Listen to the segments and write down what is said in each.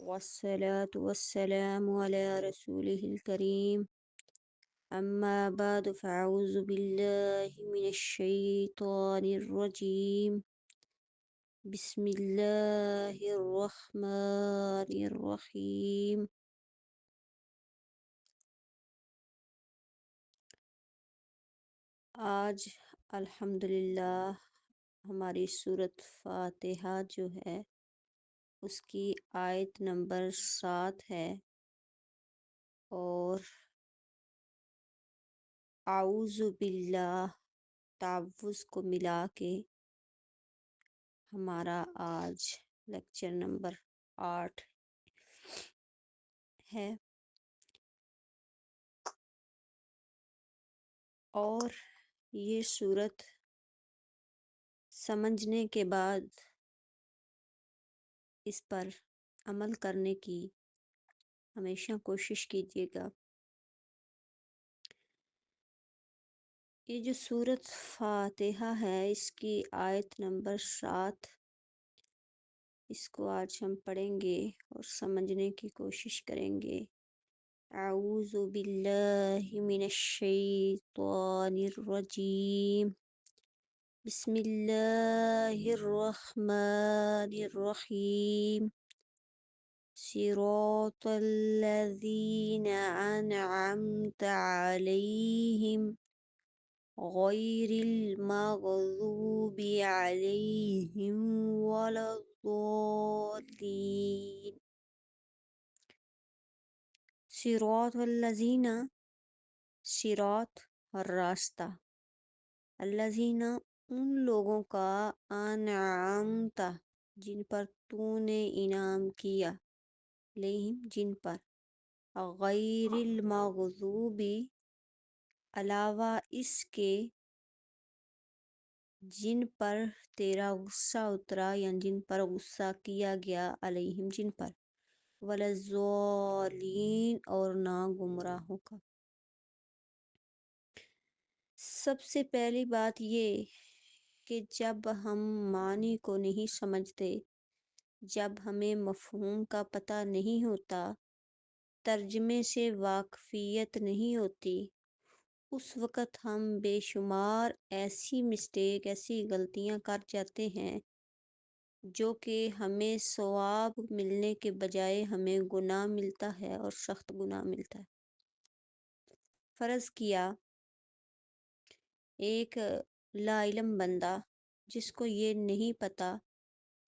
والصلاة والسلام على رسوله الكريم أما بعد فأعوذ بالله من الشيطان الرجيم بسم الله الرحمن الرحيم آج الحمدللہ ہماری سورۃ فاتحہ جو ہے اس کی آیت نمبر 7 ہے اور اعوذ باللہ تعوذ کو ملا کے ہمارا آج لیکچر نمبر 8 ہے اور یہ صورت سمجھنے کے بعد اس پر عمل کرنے کی ہمیشہ کوشش کیجیے گا۔ یہ جو صورت فاتحہ ہے اس کی آیت نمبر 7 اس کو آج ہم پڑھیں گے اور سمجھنے کی کوشش کریں گے۔ اعوذ باللہ من الشیطان الرجیم بسم اللہ الرحمن الرحیم صراط الذین انعمت علیہم غیر المغضوب علیہم ولا الضالین۔ صراط الذین، صراط راستہ، الذین ان لوگوں کا، انعمت جن پر تو نے انعام کیا، علیہم جن پر، غیر المغضوب علاوہ اس کے جن پر تیرا غصہ اترا یا جن پر غصہ کیا گیا، علیہم جن پر، ولا الضالین اور نہ گمراہوں کا۔ سب سے پہلی بات یہ کہ جب ہم معنی کو نہیں سمجھتے، جب ہمیں مفہوم کا پتہ نہیں ہوتا، ترجمے سے واقفیت نہیں ہوتی، اس وقت ہم بے شمار ایسی مسٹیک، ایسی غلطیاں کر جاتے ہیں جو کہ ہمیں ثواب ملنے کے بجائے ہمیں گناہ ملتا ہے اور سخت گناہ ملتا ہے۔ فرض کیا ایک لا علم بندہ جس کو یہ نہیں پتا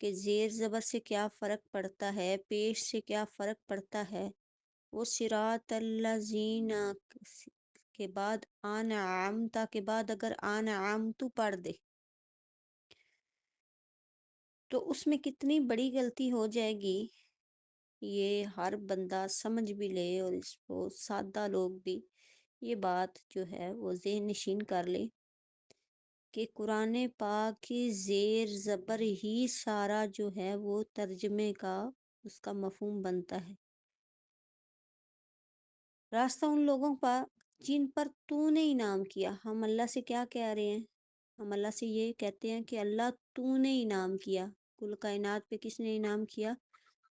کہ زیر زبر سے کیا فرق پڑتا ہے، پیش سے کیا فرق پڑتا ہے، وہ صراط الذین کے بعد انعمت کے بعد اگر انعمت پڑھ دے تو اس میں کتنی بڑی غلطی ہو جائے گی، یہ ہر بندہ سمجھ بھی لے اور اس کو سادہ لوگ بھی یہ بات جو ہے وہ ذہن نشین کر لے کہ قرآن پاک کی زیر زبر ہی سارا جو ہے وہ ترجمے کا اس کا مفہوم بنتا ہے۔ راستہ ان لوگوں کا جن پر تو نے انعام کیا۔ ہم اللہ سے کیا کہہ رہے ہیں؟ ہم اللہ سے یہ کہتے ہیں کہ اللہ تو نے انعام کیا۔ کل کائنات پہ کس نے انعام کیا؟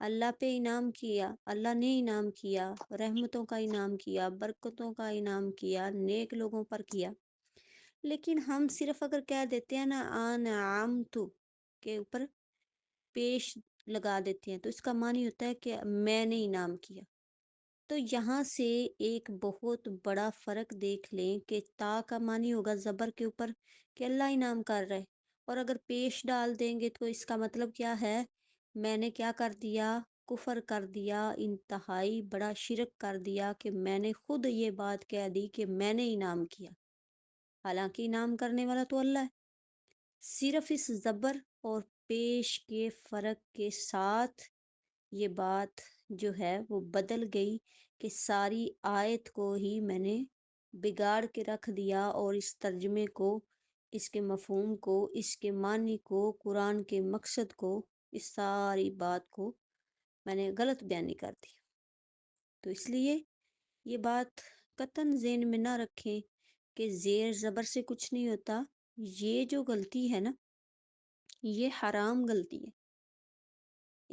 اللہ پہ انعام کیا، اللہ نے انعام کیا، رحمتوں کا انعام کیا، برکتوں کا انعام کیا، نیک لوگوں پر کیا۔ لیکن ہم صرف اگر کہہ دیتے ہیں نا انعمت کے اوپر پیش لگا دیتے ہیں تو اس کا معنی ہوتا ہے کہ میں نے انعام کیا۔ تو یہاں سے ایک بہت بڑا فرق دیکھ لیں کہ تا کا معنی ہوگا زبر کے اوپر کہ اللہ انعام کر رہا ہے، اور اگر پیش ڈال دیں گے تو اس کا مطلب کیا ہے؟ میں نے کیا کر دیا؟ کفر کر دیا، انتہائی بڑا شرک کر دیا کہ میں نے خود یہ بات کہہ دی کہ میں نے انعام کیا، حالانکہ انعام کرنے والا تو اللہ ہے۔ صرف اس زبر اور پیش کے فرق کے ساتھ یہ بات جو ہے وہ بدل گئی کہ ساری آیت کو ہی میں نے بگاڑ کے رکھ دیا اور اس ترجمے کو، اس کے مفہوم کو، اس کے معنی کو، قرآن کے مقصد کو، اس ساری بات کو میں نے غلط بیانی کر دی۔ تو اس لیے یہ بات قطعاً ذہن میں نہ رکھیں کہ زیر زبر سے کچھ نہیں ہوتا۔ یہ جو غلطی ہے نا، یہ حرام غلطی ہے،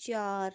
4।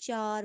4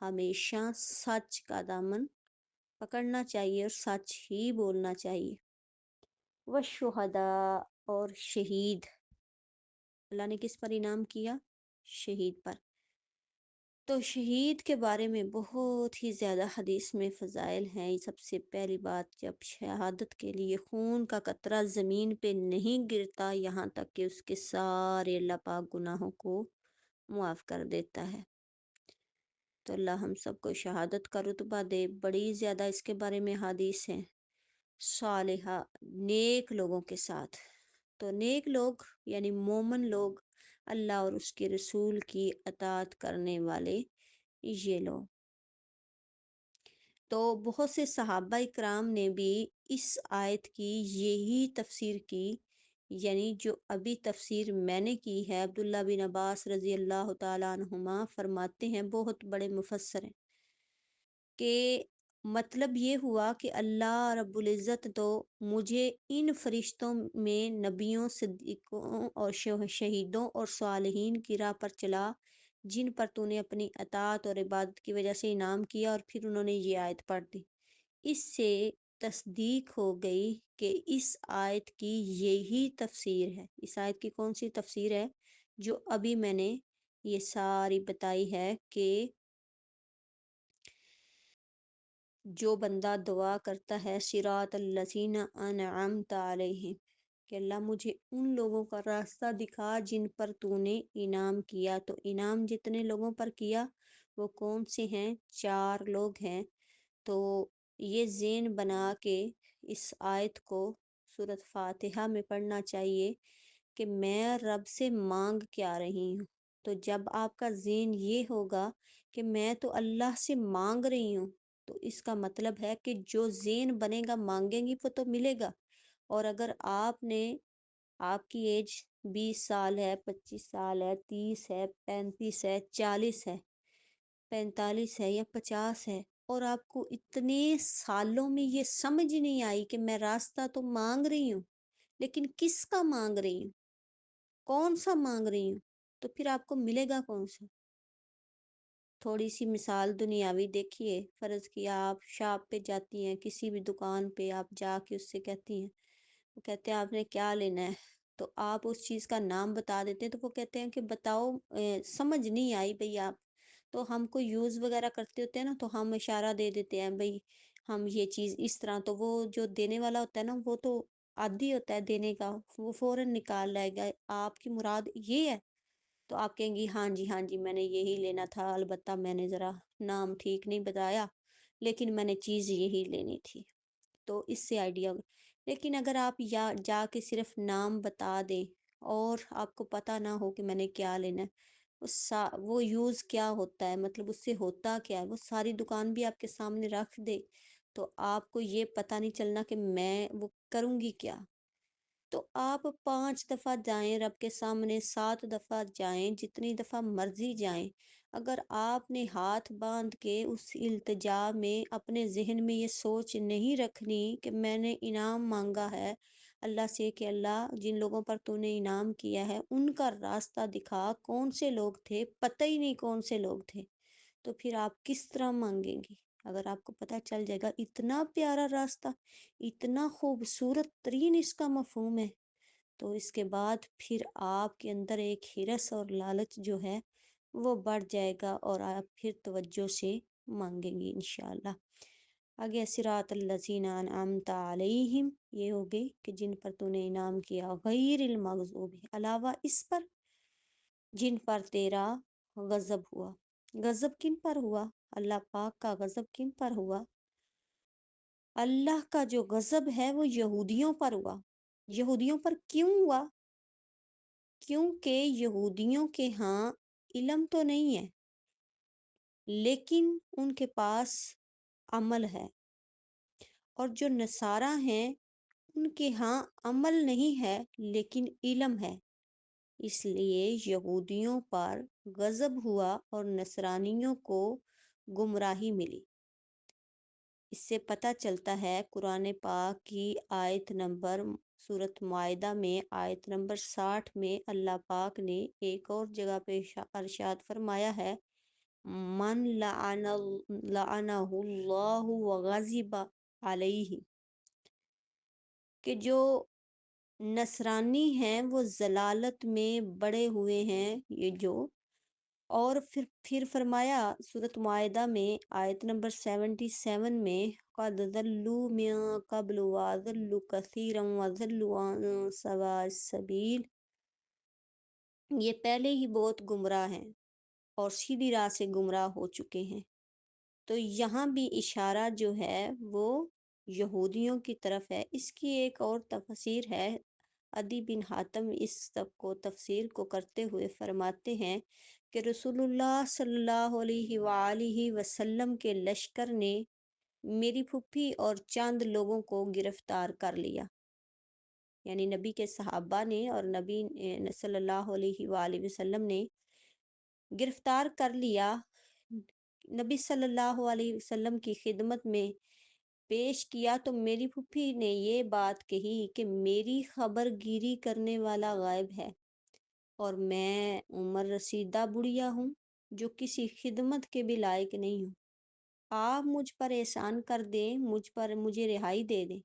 ہمیشہ سچ کا دامن پکڑنا چاہیے اور سچ ہی بولنا چاہیے۔ والشہداء، اور شہید، اللہ نے کس پر انعام کیا؟ شہید پر۔ تو شہید کے بارے میں بہت ہی زیادہ حدیث میں فضائل ہیں۔ سب سے پہلی بات، جب شہادت کے لیے خون کا قطرہ زمین پہ نہیں گرتا یہاں تک کہ اس کے سارے اللہ پاک گناہوں کو معاف کر دیتا ہے۔ تو اللہ ہم سب کو شہادت کا رتبہ دے۔ بڑی زیادہ اس کے بارے میں حدیث ہیں۔ صالحہ، نیک لوگوں کے ساتھ۔ تو نیک لوگ یعنی مومن لوگ، اللہ اور اس کے رسول کی اطاعت کرنے والے یہ لوگ۔ تو بہت سے صحابہ اکرام نے بھی اس آیت کی یہی تفسیر کی، یعنی جو ابھی تفسیر میں نے کی ہے۔ عبداللہ بن عباس رضی اللہ تعالیٰ عنہما فرماتے ہیں، بہت بڑے مفسر ہیں، کہ مطلب یہ ہوا کہ اللہ رب العزت تو مجھے ان فرشتوں میں نبیوں، صدیقوں اور شہیدوں اور صالحین کی راہ پر چلا جن پر تو نے اپنی اطاعت اور عبادت کی وجہ سے انعام کیا، اور پھر انہوں نے یہ آیت پڑھ دی۔ اس سے تصدیق ہو گئی کہ اس آیت کی یہی تفسیر ہے۔ اس آیت کی کون سی تفسیر ہے؟ جو ابھی میں نے یہ ساری بتائی ہے، کہ جو بندہ دعا کرتا ہے صراط الذین انعمت علیہم، کہ اللہ مجھے ان لوگوں کا راستہ دکھا جن پر تو نے انعام کیا۔ تو انعام جتنے لوگوں پر کیا وہ کون سے ہیں؟ 4 لوگ ہیں۔ تو یہ ذہن بنا کے اس آیت کو سورۃ فاتحہ میں پڑھنا چاہیے کہ میں رب سے مانگ کیا رہی ہوں۔ تو جب آپ کا ذہن یہ ہوگا کہ میں تو اللہ سے مانگ رہی ہوں، تو اس کا مطلب ہے کہ جو ذہن بنے گا مانگیں گی وہ تو ملے گا۔ اور اگر آپ کی ایج 20 سال ہے، 25 سال ہے، 30 ہے، 35 ہے، 40 ہے، 45 ہے یا 50 ہے، اور آپ کو اتنے سالوں میں یہ سمجھ نہیں آئی کہ میں راستہ تو مانگ رہی ہوں، لیکن کس کا مانگ رہی ہوں، کون سا مانگ رہی ہوں، تو پھر آپ کو ملے گا کون سا؟ تھوڑی سی مثال دنیاوی دیکھیے۔ فرض کیا آپ شاپ پہ جاتی ہیں، کسی بھی دکان پہ آپ جا کے اس سے کہتی ہیں، وہ کہتے ہیں آپ نے کیا لینا ہے، تو آپ اس چیز کا نام بتا دیتے ہیں، تو وہ کہتے ہیں کہ بتاؤ، سمجھ نہیں آئی بھئی آپ۔ تو ہم کو یوز وغیرہ کرتے ہوتے ہیں نا، تو ہم اشارہ دے دیتے ہیں بھئی ہم یہ چیز اس طرح، تو وہ جو دینے والا ہوتا ہے نا، وہ تو عادی ہوتا ہے دینے کا، وہ فوراً نکال لائے گا آپ کی مراد یہ ہے، تو آپ کہیں گی ہاں جی ہاں جی میں نے یہی لینا تھا، البتہ میں نے ذرا نام ٹھیک نہیں بتایا، لیکن میں نے چیز یہی لینی تھی۔ تو اس سے آئیڈیا ہوگا۔ لیکن اگر آپ یا جا کے صرف نام بتا دیں اور آپ کو پتہ نہ ہو کہ میں نے کیا لینا ہے، وہ یوز کیا ہوتا ہے، مطلب اس سے ہوتا کیا ہے، وہ ساری دکان بھی آپ کے سامنے رکھ دے، تو آپ کو یہ پتہ نہیں چلنا کہ میں وہ کروں گی کیا۔ تو آپ 5 دفعہ جائیں رب کے سامنے، 7 دفعہ جائیں، جتنی دفعہ مرضی جائیں، اگر آپ نے ہاتھ باندھ کے اس التجا میں اپنے ذہن میں یہ سوچ نہیں رکھنی کہ میں نے انعام مانگا ہے اللہ سے، کہ اللہ جن لوگوں پر تو نے انعام کیا ہے ان کا راستہ دکھا، کون سے لوگ تھے، پتہ ہی نہیں کون سے لوگ تھے، تو پھر آپ کس طرح مانگیں گی؟ اگر آپ کو پتہ چل جائے گا اتنا پیارا راستہ، اتنا خوبصورت ترین اس کا مفہوم ہے، تو اس کے بعد پھر آپ کے اندر ایک حرص اور لالچ جو ہے وہ بڑھ جائے گا، اور آپ پھر توجہ سے مانگیں گی انشاءاللہ۔ آگے صراط الذین انعمت علیہم، یہ ہوگی کہ جن پر تو نے انعام کیا، غیر المغضوب، علاوہ اس پر جن پر تیرا غضب ہوا۔ غضب کن پر ہوا؟ اللہ پاک کا غضب کن پر ہوا؟ اللہ کا جو غضب ہے وہ یہودیوں پر ہوا۔ یہودیوں پر کیوں ہوا؟ کیونکہ یہودیوں کے ہاں علم تو نہیں ہے، لیکن ان کے پاس عمل ہے، اور جو نصارہ ہیں ان کے ہاں عمل نہیں ہے لیکن علم ہے، اس لیے یہودیوں پر غضب ہوا اور نصرانیوں کو گمراہی ملی۔ اس سے پتہ چلتا ہے قرآن پاک کی آیت نمبر سورۃ معاہدہ میں آیت نمبر 60 میں اللہ پاک نے ایک اور جگہ پہ ارشاد فرمایا ہے من لعنہ اللہ وغضب علیہ، کہ جو نصرانی ہیں وہ ضلالت میں بڑے ہوئے ہیں یہ جو، اور پھر فرمایا سورۃ معاہدہ میں آیت نمبر 77 میں قد ضلوا من قبل واضلوا کثیرا وضلوا عن سواء السبیل، یہ پہلے ہی بہت گمراہ ہیں اور سیدھی راہ سے گمراہ ہو چکے ہیں۔ تو یہاں بھی اشارہ جو ہے وہ یہودیوں کی طرف ہے۔ اس کی ایک اور تفسیر ہے، عدی بن حاتم اس سب کو تفسیر کو کرتے ہوئے فرماتے ہیں کہ رسول اللہ صلی اللہ علیہ وآلہ وسلم کے لشکر نے میری پھپھی اور چند لوگوں کو گرفتار کر لیا، یعنی نبی کے صحابہ نے اور نبی صلی اللہ علیہ وآلہ وسلم نے گرفتار کر لیا۔ نبی صلی اللہ علیہ وسلم کی خدمت میں پیش کیا تو میری پھپھی نے یہ بات کہی کہ میری خبر گیری کرنے والا غائب ہے اور میں عمر رسیدہ بڑھیا ہوں جو کسی خدمت کے بھی لائق نہیں ہوں، آپ مجھ پر احسان کر دیں، مجھے رہائی دے دیں،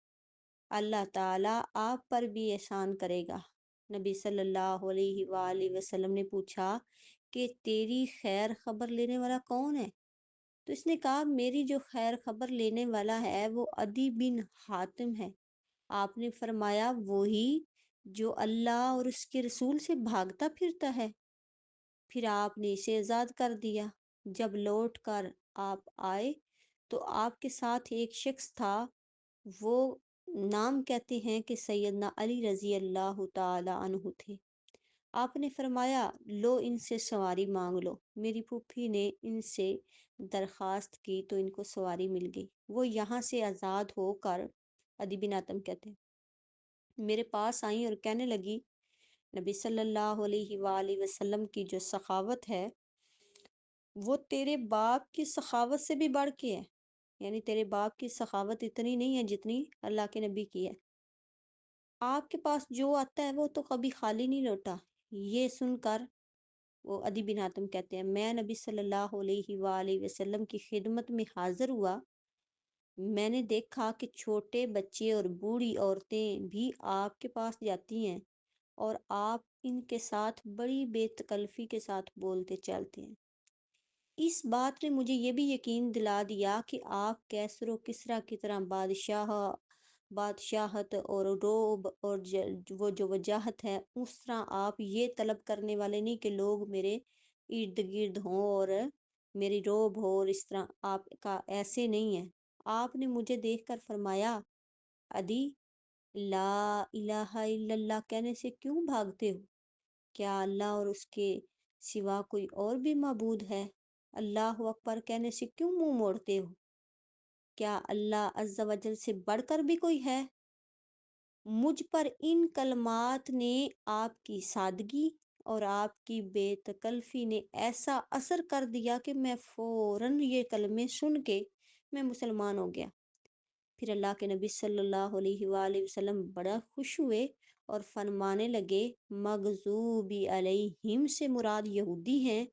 اللہ تعالیٰ آپ پر بھی احسان کرے گا۔ نبی صلی اللہ علیہ وآلہ وسلم نے پوچھا کہ تیری خیر خبر لینے والا کون ہے؟ تو اس نے کہا میری جو خیر خبر لینے والا ہے وہ عدی بن حاتم ہے۔ آپ نے فرمایا وہی جو اللہ اور اس کے رسول سے بھاگتا پھرتا ہے۔ پھر آپ نے اسے آزاد کر دیا۔ جب لوٹ کر آپ آئے تو آپ کے ساتھ ایک شخص تھا، وہ نام کہتے ہیں کہ سیدنا علی رضی اللہ تعالی عنہ تھے۔ آپ نے فرمایا لو ان سے سواری مانگ لو۔ میری پھوپھی نے ان سے درخواست کی تو ان کو سواری مل گئی۔ وہ یہاں سے آزاد ہو کر، عدی بن حاتم کہتے ہیں، میرے پاس آئیں اور کہنے لگی نبی صلی اللہ علیہ وآلہ وسلم کی جو سخاوت ہے وہ تیرے باپ کی سخاوت سے بھی بڑھ کے ہے، یعنی تیرے باپ کی سخاوت اتنی نہیں ہے جتنی اللہ کے نبی کی ہے۔ آپ کے پاس جو آتا ہے وہ تو کبھی خالی نہیں لوٹا۔ یہ سن کر وہ عدی بن حاتم کہتے ہیں میں نبی صلی اللہ علیہ وآلہ وسلم کی خدمت میں حاضر ہوا، میں نے دیکھا کہ چھوٹے بچے اور بوڑھی عورتیں بھی آپ کے پاس جاتی ہیں اور آپ ان کے ساتھ بڑی بے تکلفی کے ساتھ بولتے چلتے ہیں۔ اس بات نے مجھے یہ بھی یقین دلا دیا کہ آپ کیسر و کسریٰ کی طرح بادشاہت اور روب اور وہ جو وجاہت ہے اس طرح آپ یہ طلب کرنے والے نہیں کہ لوگ میرے ارد گرد ہوں اور میری روب ہو، اور اس طرح آپ کا ایسے نہیں ہے۔ آپ نے مجھے دیکھ کر فرمایا عدی، لا الہ الا اللہ کہنے سے کیوں بھاگتے ہو؟ کیا اللہ اور اس کے سوا کوئی اور بھی معبود ہے؟ اللہ اکبر کہنے سے کیوں منہ موڑتے ہو؟ کیا اللہ عز و جل سے بڑھ کر بھی کوئی ہے؟ مجھ پر ان کلمات نے، آپ کی سادگی اور آپ کی بے تکلفی نے ایسا اثر کر دیا کہ میں فوراً یہ کلمے سن کے میں مسلمان ہو گیا۔ پھر اللہ کے نبی صلی اللہ علیہ وآلہ وسلم بڑا خوش ہوئے اور فرمانے لگے مغضوبی علیہم سے مراد یہودی ہیں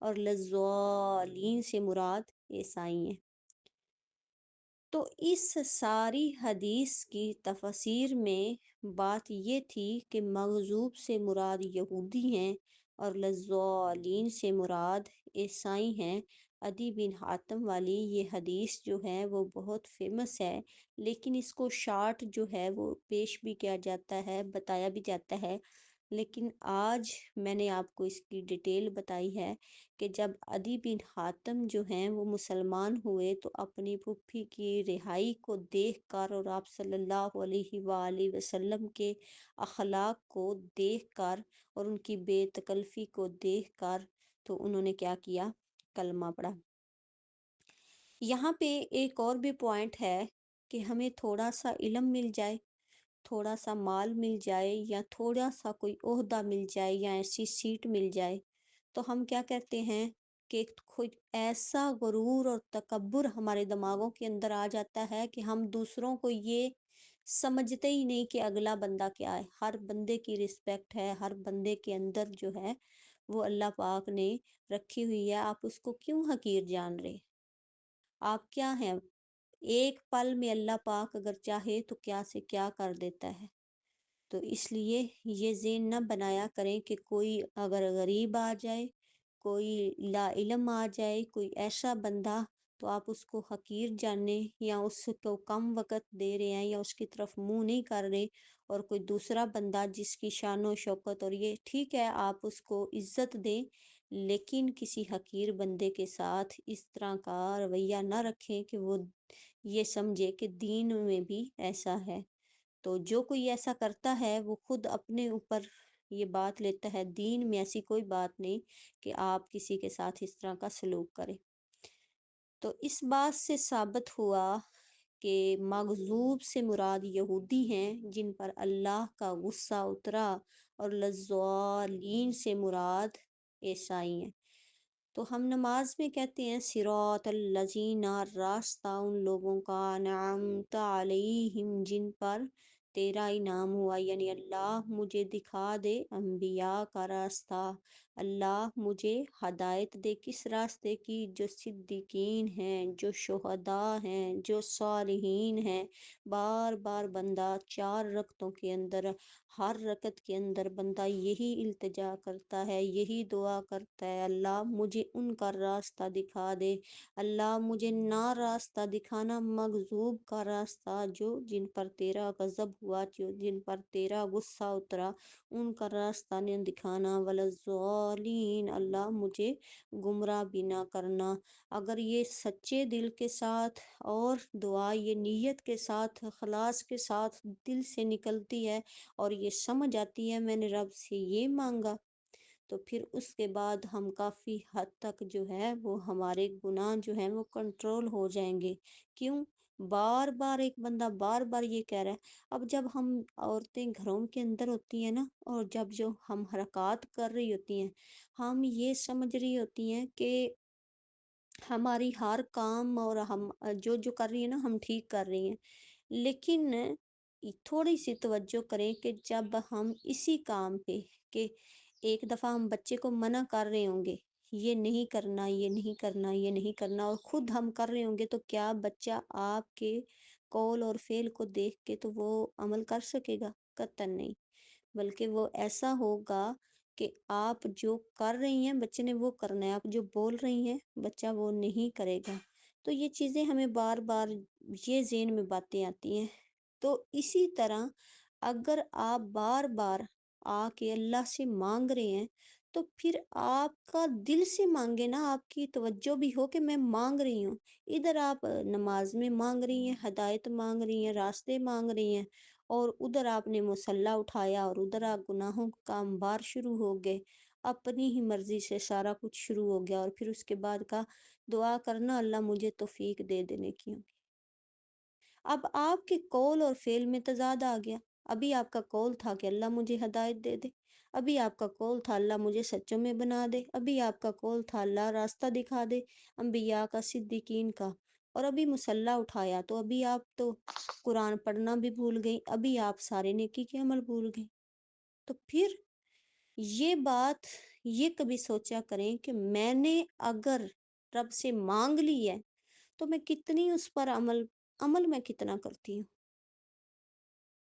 اور لضالین سے مراد عیسائی ہیں۔ تو اس ساری حدیث کی تفسیر میں بات یہ تھی کہ مغضوب سے مراد یہودی ہیں اور لضالین سے مراد عیسائی ہیں۔ عدی بن حاتم والی یہ حدیث جو ہے وہ بہت فیمس ہے، لیکن اس کو شارٹ جو ہے وہ پیش بھی کیا جاتا ہے، بتایا بھی جاتا ہے، لیکن آج میں نے آپ کو اس کی ڈیٹیل بتائی ہے کہ جب عدی بن حاتم جو ہیں وہ مسلمان ہوئے تو اپنی پھوپھی کی رہائی کو دیکھ کر اور آپ صلی اللہ علیہ وآلہ وسلم کے اخلاق کو دیکھ کر اور ان کی بے تکلفی کو دیکھ کر تو انہوں نے کیا کیا؟ کلمہ پڑھا۔ یہاں پہ ایک اور بھی پوائنٹ ہے کہ ہمیں تھوڑا سا علم مل جائے، تھوڑا سا مال مل جائے یا تھوڑا سا کوئی عہدہ مل جائے یا ایسی سیٹ مل جائے تو ہم کیا کرتے ہیں کہ خود ایسا غرور اور تکبر ہمارے دماغوں کے اندر آ جاتا ہے کہ ہم دوسروں کو یہ سمجھتے ہی نہیں کہ اگلا بندہ کیا ہے۔ ہر بندے کی رسپیکٹ ہے، ہر بندے کے اندر جو ہے وہ اللہ پاک نے رکھی ہوئی ہے، آپ اس کو کیوں حقیر جان رہے؟ آپ کیا ہیں؟ ایک پل میں اللہ پاک اگر چاہے تو کیا سے کیا کر دیتا ہے۔ تو اس لیے یہ ذہن نہ بنایا کریں کہ کوئی اگر غریب آ جائے، کوئی لا علم آ جائے، کوئی ایسا بندہ، تو آپ اس کو حقیر جانیں یا اس کو کم وقت دے رہے ہیں یا اس کی طرف منہ نہیں کر رہے، اور کوئی دوسرا بندہ جس کی شان و شوکت اور یہ ٹھیک ہے آپ اس کو عزت دیں، لیکن کسی حقیر بندے کے ساتھ اس طرح کا رویہ نہ رکھیں کہ وہ یہ سمجھے کہ دین میں بھی ایسا ہے۔ تو جو کوئی ایسا کرتا ہے وہ خود اپنے اوپر یہ بات لیتا ہے، دین میں ایسی کوئی بات نہیں کہ آپ کسی کے ساتھ اس طرح کا سلوک کریں۔ تو اس بات سے ثابت ہوا کہ مغضوب سے مراد یہودی ہیں جن پر اللہ کا غصہ اترا، اور لضالین سے مراد عیسائی ہیں۔ تو ہم نماز میں کہتے ہیں صراط الذین، راستہ ان لوگوں کا، انعمت علیہم جن پر تیرا انعام ہوا، یعنی اللہ مجھے دکھا دے انبیاء کا راستہ، اللہ مجھے ہدایت دے کس راستے کی؟ جو صدیقین ہیں، جو شہداء ہیں، جو صالحین ہیں۔ بار بار بندہ 4 رکعتوں کے اندر، ہر رکعت کے اندر بندہ یہی التجا کرتا ہے، یہی دعا کرتا ہے، اللہ مجھے ان کا راستہ دکھا دے، اللہ مجھے نہ راستہ دکھانا مغضوب کا راستہ، جو جن پر تیرا غضب ہوا، جو جن پر تیرا غصہ اترا، ان کا راستہ نے دکھانا، ولضالین، اللہ مجھے گمراہ بھی نہ کرنا۔ اگر یہ سچے دل کے ساتھ اور دعا یہ نیت کے ساتھ، اخلاص کے ساتھ دل سے نکلتی ہے اور یہ سمجھ آتی ہے میں نے رب سے یہ مانگا، تو پھر اس کے بعد ہم کافی حد تک جو ہے وہ ہمارے گناہ جو ہیں وہ کنٹرول ہو جائیں گے۔ کیوں؟ بار بار ایک بندہ بار بار یہ کہہ رہا ہے۔ اب جب ہم عورتیں گھروں کے اندر ہوتی ہیں نا، اور جب جو ہم حرکات کر رہی ہوتی ہیں، ہم یہ سمجھ رہی ہوتی ہیں کہ ہماری ہر کام اور ہم جو جو کر رہی ہیں نا ہم ٹھیک کر رہی ہیں، لیکن تھوڑی سی توجہ کریں کہ جب ہم اسی کام پہ، کہ ایک دفعہ ہم بچے کو منع کر رہے ہوں گے یہ نہیں کرنا، یہ نہیں کرنا، یہ نہیں کرنا، اور خود ہم کر رہے ہوں گے، تو کیا بچہ آپ کے قول اور فعل کو دیکھ کے تو وہ عمل کر سکے گا؟ قطعاً نہیں، بلکہ وہ ایسا ہوگا کہ آپ جو کر رہی ہیں بچے نے وہ کرنا ہے، آپ جو بول رہی ہیں بچہ وہ نہیں کرے گا۔ تو یہ چیزیں ہمیں بار بار یہ ذہن میں باتیں آتی ہیں۔ تو اسی طرح اگر آپ بار بار آ کے اللہ سے مانگ رہے ہیں، تو پھر آپ کا دل سے مانگے نا، آپ کی توجہ بھی ہو کہ میں مانگ رہی ہوں۔ ادھر آپ نماز میں مانگ رہی ہیں، ہدایت مانگ رہی ہیں، راستے مانگ رہی ہیں، اور ادھر آپ نے مصلی اٹھایا اور ادھر آپ گناہوں کا انبار شروع ہو گئے، اپنی ہی مرضی سے سارا کچھ شروع ہو گیا، اور پھر اس کے بعد کا دعا کرنا اللہ مجھے توفیق دے دینے کی۔ اب آپ کے قول اور فعل میں تضاد آ گیا۔ ابھی آپ کا قول تھا کہ اللہ مجھے ہدایت دے دے، ابھی آپ کا قول تھا اللہ مجھے سچوں میں بنا دے، ابھی آپ کا قول تھا اللہ راستہ دکھا دے انبیاء کا، صدیقین کا، اور ابھی مصلی اٹھایا تو ابھی آپ تو قرآن پڑھنا بھی بھول گئی، ابھی آپ سارے نیکی کے عمل بھول گئی۔ تو پھر یہ بات یہ کبھی سوچا کریں کہ میں نے اگر رب سے مانگ لی ہے تو میں کتنی اس پر عمل میں کتنا کرتی ہوں۔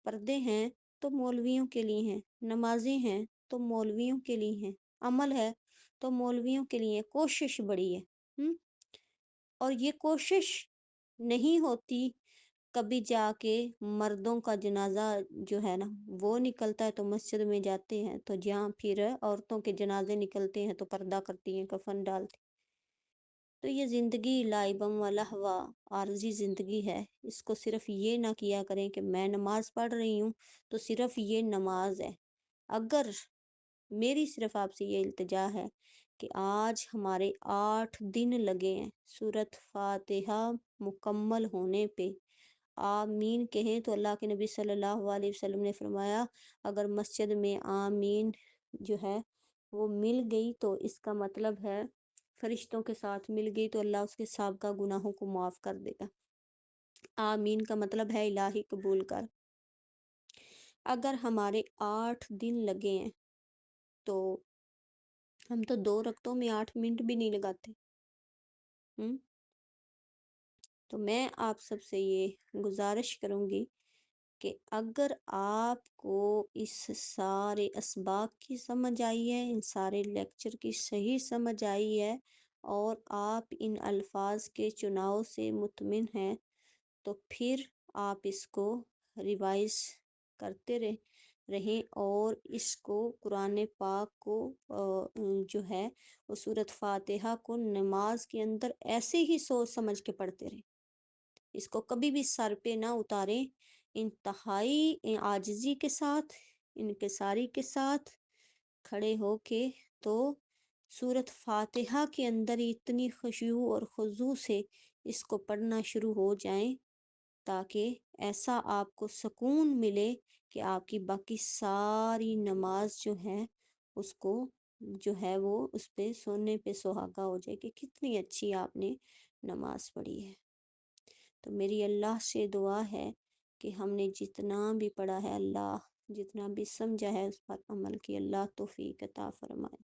پردے ہیں تو مولویوں کے لیے ہیں، نمازیں ہیں تو مولویوں کے لیے ہیں، عمل ہے تو مولویوں کے لیے، کوشش بڑی ہے۔ اور یہ کوشش نہیں ہوتی، کبھی جا کے مردوں کا جنازہ جو ہے نا وہ نکلتا ہے تو مسجد میں جاتے ہیں، تو جہاں پھر عورتوں کے جنازے نکلتے ہیں تو پردہ کرتی ہیں، کفن ڈالتی۔ تو یہ زندگی لائبم و لہوا، عارضی زندگی ہے، اس کو صرف یہ نہ کیا کریں کہ میں نماز پڑھ رہی ہوں تو صرف یہ نماز ہے۔ اگر میری صرف آپ سے یہ التجا ہے کہ آج ہمارے 8 دن لگے ہیں سورۃ فاتحہ مکمل ہونے پہ، آمین کہیں تو اللہ کے نبی صلی اللہ علیہ وسلم نے فرمایا اگر مسجد میں آمین جو ہے وہ مل گئی تو اس کا مطلب ہے فرشتوں کے ساتھ مل گئی تو اللہ اس کے سابقہ گناہوں کو معاف کر دے گا۔ آمین کا مطلب ہے الہی قبول کر۔ اگر ہمارے 8 دن لگے ہیں تو ہم تو 2 رکعتوں میں 8 منٹ بھی نہیں لگاتے۔ ہوں تو میں آپ سب سے یہ گزارش کروں گی کہ اگر آپ کو اس سارے اسباق کی سمجھ آئی ہے، ان سارے لیکچر کی صحیح سمجھ آئی ہے، اور آپ ان الفاظ کے چناؤ سے مطمئن ہیں، تو پھر آپ اس کو ریوائز کرتے رہیں، اور اس کو قرآن پاک کو جو ہے وہ سورۃ فاتحہ کو نماز کے اندر ایسے ہی سوچ سمجھ کے پڑھتے رہیں، اس کو کبھی بھی سر پہ نہ اتاریں، انتہائی عاجزی کے ساتھ، انکساری کے ساتھ کھڑے ہو کے تو سورۃ فاتحہ کے اندر اتنی خشوع اور خضوع سے اس کو پڑھنا شروع ہو جائیں، تاکہ ایسا آپ کو سکون ملے کہ آپ کی باقی ساری نماز جو ہے اس کو جو ہے وہ اس پہ سونے پہ سہاگا ہو جائے کہ کتنی اچھی آپ نے نماز پڑھی ہے۔ تو میری اللہ سے دعا ہے کہ ہم نے جتنا بھی پڑھا ہے، اللہ جتنا بھی سمجھا ہے اس پر عمل کی اللہ توفیق عطا فرمائے۔